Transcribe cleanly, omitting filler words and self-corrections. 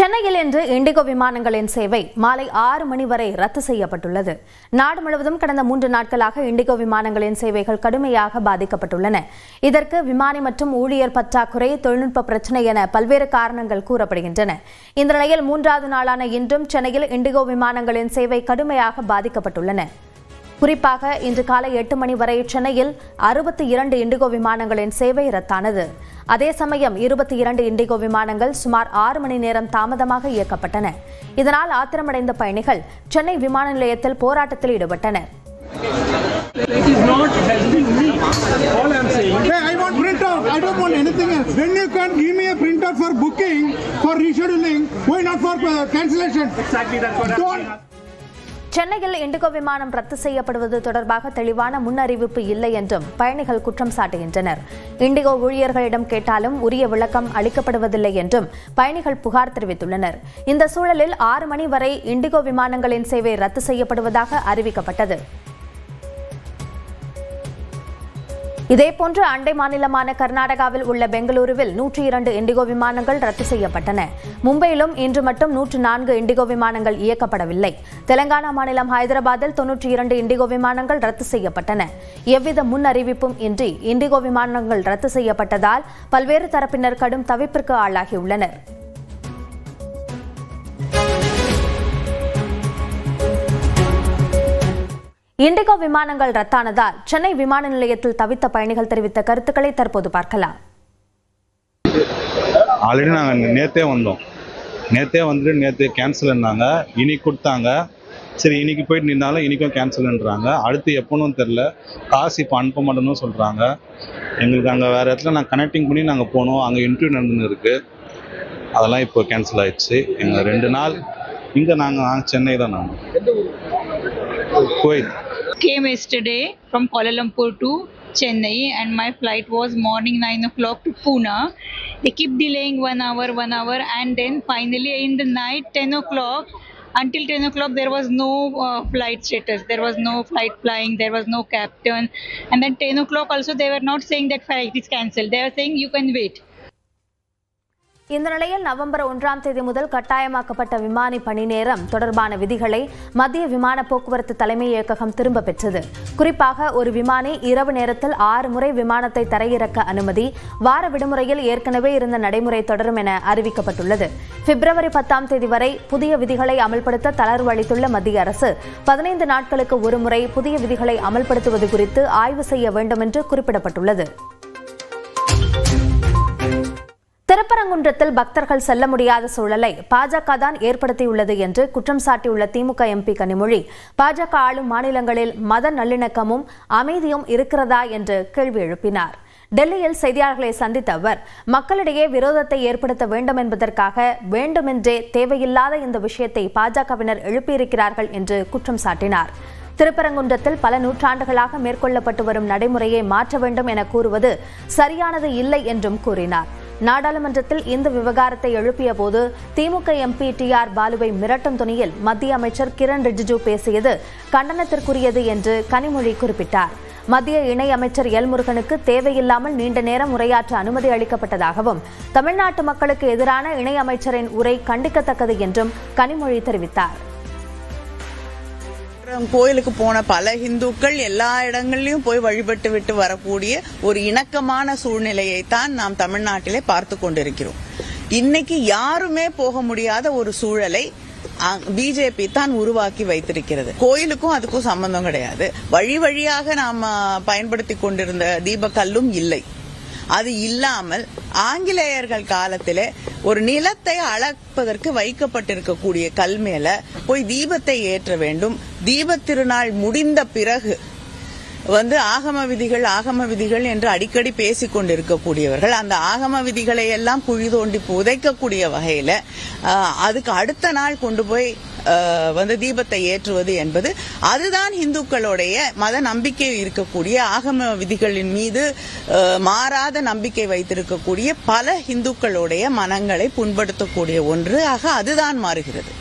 சென்னையில் இன்று இண்டிகோ விமானங்களின் சேவை மாலை 6 மணி வரை ரத்து செய்யப்பட்டுள்ளது. நாடு முழுவதும் கடந்த 3 நாட்களாக இண்டிகோ விமானங்களின் சேவைகள் கடுமையாக பாதிக்கப்பட்டுள்ளன. இதற்கு விமானி மற்றும் ஊழியர் பற்றாக்குறை, தொழில்நுட்ப பிரச்சினை என பல்வேறு காரணங்கள் கூறப்படுகின்றன. இந்த நிலையில் 3வது நாளான இன்றும் சென்னையில் இண்டிகோ விமானங்களின் சேவை கடுமையாக பாதிக்கப்பட்டுள்ளன. குறிப்பாக இன்று காலை 8 மணி வரை சென்னையில் 62 இண்டிகோ விமானங்களின் சேவை ரத்தானது. அதே சமயம் 22 இண்டிகோ விமானங்கள் சுமார் 6 மணி நேரம் தாமதமாக இயக்கப்பட்டன. இதனால் ஆத்திரமடைந்த பயணிகள் சென்னை விமான நிலையத்தில் போராட்டத்தில் ஈடுபட்டனர். It is not helping me. All I am saying. Hey, I want printout. I don't want anything else. When you can give me a printout for booking, for rescheduling, why not for cancellation? Exactly, that's what I am saying. சென்னையில் indigo விமானம் ரத்து செய்யப்படுவது தொடர்பாக தெளிவான முன்னறிவிப்பு இல்லை என்றும் பயணிகள் குற்றம் சாட்டுகின்றனர். இண்டிகோ ஊழியர்களிடம் கேட்டாலும் உரிய விளக்கம் அளிக்கப்படுவதில்லை என்றும் பயணிகள் புகார் தெரிவித்துள்ளனர். இந்த சூழலில் 6 மணி வரை இண்டிகோ விமானங்களின் சேவை ரத்து செய்யப்படுவதாக அறிவிக்கப்பட்டது. இதேபோன்று அண்டை மாநிலமான கர்நாடகாவில் உள்ள பெங்களூருவில் 102 இண்டிகோ விமானங்கள் ரத்து செய்யப்பட்டன. மும்பையிலும் இன்று மட்டும் 104 இண்டிகோ விமானங்கள் இயக்கப்படவில்லை. தெலங்கானா மாநிலம் ஹைதராபாத்தில் 92 இண்டிகோ விமானங்கள் ரத்து செய்யப்பட்டன. எவ்வித முன் அறிவிப்பும் இன்றி இண்டிகோ விமானங்கள் ரத்து செய்யப்பட்டதால் பல்வேறு தரப்பினர் கடும் தவிப்பிற்கு ஆளாகியுள்ளனர். இண்டிகோ விமானங்கள் ரத்தானதால் சென்னை விமான நிலையத்தில் தவித்த பயணிகள் தெரிவித்த கருத்துக்களை தற்போது பார்க்கலாம். ஆல்ரெடி நாங்கள் நேற்றே வந்துட்டு நேற்று கேன்சல்னாங்க, இன்னைக்கு கொடுத்தாங்க. சரி, இன்னைக்கு போயிட்டு நின்னாலும் இன்னைக்கும் கேன்சல்ன்றாங்க. அடுத்து எப்போன்னு தெரில, காசு இப்போ அனுப்ப மாட்டேன்னு சொல்கிறாங்க. எங்களுக்கு அங்கே வேறு இடத்துல நாங்கள் கனெக்டிங் பண்ணி நாங்கள் போனோம், அங்கே இன்டர்வியூ நடந்துன்னு இருக்குது. அதெல்லாம் இப்போ கேன்சல் ஆயிடுச்சு. எங்கள் 2 நாள் இங்கே நாங்கள் சென்னை தான். Kuwait. Came yesterday from Kuala Lumpur to Chennai and my flight was morning 9 o'clock to Pune. They keep delaying 1 hour and then finally in the night 10 o'clock until 10 o'clock there was no flight status. There was no flight flying, there was no captain, and then 10 o'clock also they were not saying that flight is cancelled. They were saying you can wait. இந்த நிலையில் November 1ஆம் தேதி முதல் கட்டாயமாக்கப்பட்ட விமானி பணி நேரம் தொடர்பான விதிகளை மத்திய விமான போக்குவரத்து தலைமை இயக்ககம் திரும்ப பெற்றது. குறிப்பாக ஒரு விமானி இரவு நேரத்தில் 6 முறை விமானத்தை தரையிறக்க அனுமதி, வார விடுமுறையில் ஏற்கனவே இருந்த நடைமுறை தொடரும் என அறிவிக்கப்பட்டுள்ளது. பிப்ரவரி 10ஆம் தேதி வரை புதிய விதிகளை அமல்படுத்த தளர்வு அளித்துள்ள மத்திய அரசு 15 நாட்களுக்கு ஒருமுறை புதிய விதிகளை அமல்படுத்துவது குறித்து ஆய்வு செய்ய வேண்டும் என்று குறிப்பிடப்பட்டுள்ளது. திருப்பரங்குன்றத்தில் பக்தர்கள் செல்ல முடியாத சூழலை பாஜக தான் ஏற்படுத்தியுள்ளது என்று குற்றம் சாட்டியுள்ள திமுக எம்பி கனிமொழி, பாஜக ஆளும் மாநிலங்களில் மத நல்லிணக்கமும் அமைதியும் இருக்கிறதா என்று கேள்வி எழுப்பினார். டெல்லியில் செய்தியாளர்களை சந்தித்த அவர், மக்களிடையே விரோதத்தை ஏற்படுத்த வேண்டும் என்பதற்காக வேண்டுமென்றே தேவையில்லாத இந்த விஷயத்தை பாஜகவினர் எழுப்பியிருக்கிறார்கள் என்று குற்றம் சாட்டினார். திருப்பரங்குன்றத்தில் பல நூற்றாண்டுகளாக மேற்கொள்ளப்பட்டு வரும் நடைமுறையை மாற்ற வேண்டும் என கூறுவது சரியானது இல்லை என்றும் கூறினார். நாடாளுமன்றத்தில் இந்த விவகாரத்தை எழுப்பிய போது திமுக எம்பி TR பாலுவை மிரட்டும் துணியில் மத்திய அமைச்சர் கிரண் ரிஜிஜு பேசியது கண்டனத்திற்குரியது என்று கனிமொழி குறிப்பிட்டார். மத்திய இணை அமைச்சர் எல் முருகனுக்கு தேவையில்லாமல் நீண்ட நேரம் உரையாற்ற அனுமதி அளிக்கப்பட்டதாகவும் தமிழ்நாட்டு மக்களுக்கு எதிரான இணை அமைச்சரின் உரை கண்டிக்கத்தக்கது என்றும் கனிமொழி தெரிவித்தார். கோயிலுக்கு போன பல இந்துக்கள் எல்லா இடங்கள்லயும் போய் வழிபட்டு விட்டு வரக்கூடிய ஒரு இணக்கமான சூழ்நிலையை தான் நாம் தமிழ்நாட்டிலே பார்த்து கொண்டிருக்கிறோம். இன்னைக்கு யாருமே போக முடியாத ஒரு சூழலை பிஜேபி தான் உருவாக்கி வைத்திருக்கிறது. கோயிலுக்கும் அதுக்கும் சம்பந்தம் கிடையாது. வழியாக நாம் பயன்படுத்தி கொண்டிருந்த தீபக்கல்லும் இல்லை. அது இல்லாமல் ஆங்கிலேயர்கள் காலத்திலே ஒரு நிலத்தை அளப்பதற்கு வைக்கப்பட்டிருக்கக்கூடிய கல் மேல போய் தீபத்தை ஏற்ற வேண்டும். தீப திருநாள் முடிந்த பிறகு ஆகம விதிகள் என்று அடிக்கடி பேசிக் கொண்டிருக்கக்கூடியவர்கள் அந்த ஆகம விதிகளை எல்லாம் குழி தோண்டி புதைக்கக்கூடிய வகையில அதுக்கு அடுத்த நாள் கொண்டு போய் தீபத்தை ஏற்றுவது என்பது அதுதான் இந்துக்களுடைய மத நம்பிக்கை இருக்கக்கூடிய ஆகம விதிகளின் மீது மாறாத நம்பிக்கை வைத்திருக்கக்கூடிய பல இந்துக்களுடைய மனங்களை புண்படுத்தக்கூடிய ஒன்று. ஆக அதுதான் மாறுகிறது.